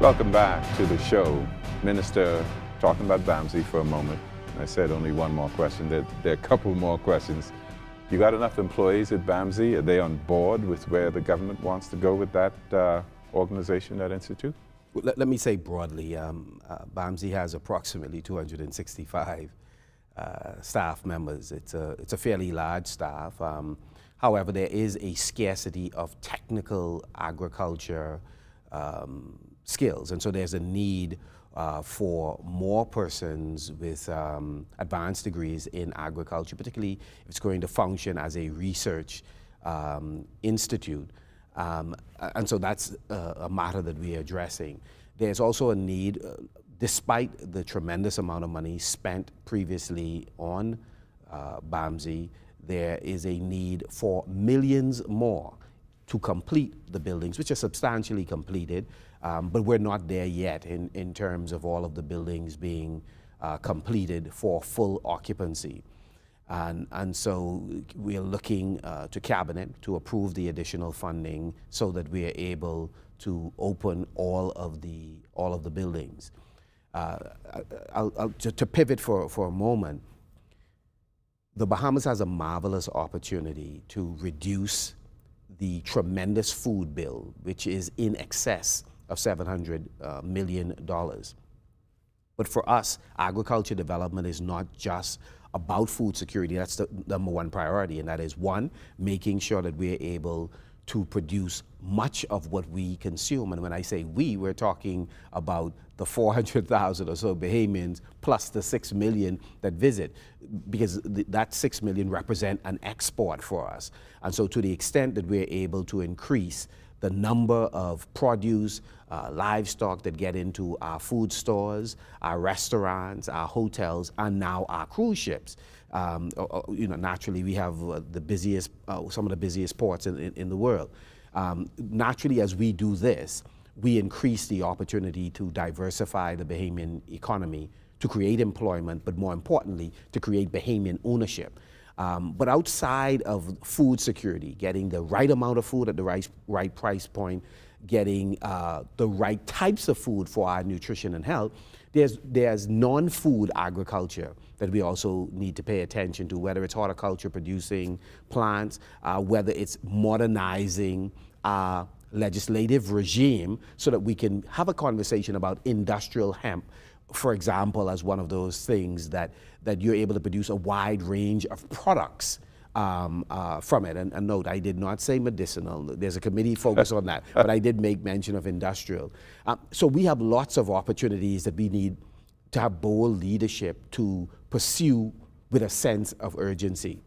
Welcome back to the show. Minister, talking about BAMSI for a moment. I said only one more question. There are a couple more questions. You got enough employees at BAMSI? Are they on board with where the government wants to go with that organization, that institute? Well, let me say broadly, BAMSI has approximately 265 staff members. It's a fairly large staff. However, there is a scarcity of technical agriculture skills, and so there's a need for more persons with advanced degrees in agriculture, particularly if it's going to function as a research institute. And so that's a matter that we're addressing. There's also a need, despite the tremendous amount of money spent previously on BAMSI, there is a need for millions more to complete the buildings, which are substantially completed, but we're not there yet in terms of all of the buildings being completed for full occupancy. And so we are looking to Cabinet to approve the additional funding so that we are able to open all of the buildings. To pivot for a moment, the Bahamas has a marvelous opportunity to reduce the tremendous food bill, which is in excess of $700 million. But for us, agriculture development is not just about food security. That's the number one priority, and that is, one, making sure that we're able to produce much of what we consume. And when I say we, we're talking about the 400,000 or so Bahamians plus the 6 million that visit, because that 6 million represent an export for us. And so to the extent that we're able to increase the number of produce, livestock that get into our food stores, our restaurants, our hotels, and now our cruise ships. Naturally, we have the busiest, some of the busiest ports in the world. Naturally, as we do this, we increase the opportunity to diversify the Bahamian economy, to create employment, but more importantly, to create Bahamian ownership. But outside of food security, getting the right amount of food at the right price point, getting the right types of food for our nutrition and health, there's non-food agriculture that we also need to pay attention to, whether it's horticulture producing plants, whether it's modernizing our legislative regime so that we can have a conversation about industrial hemp, for example, as one of those things that you're able to produce a wide range of products from it. And note, I did not say medicinal. There's a committee focused on that, but I did make mention of industrial. So we have lots of opportunities that we need to have bold leadership to pursue with a sense of urgency.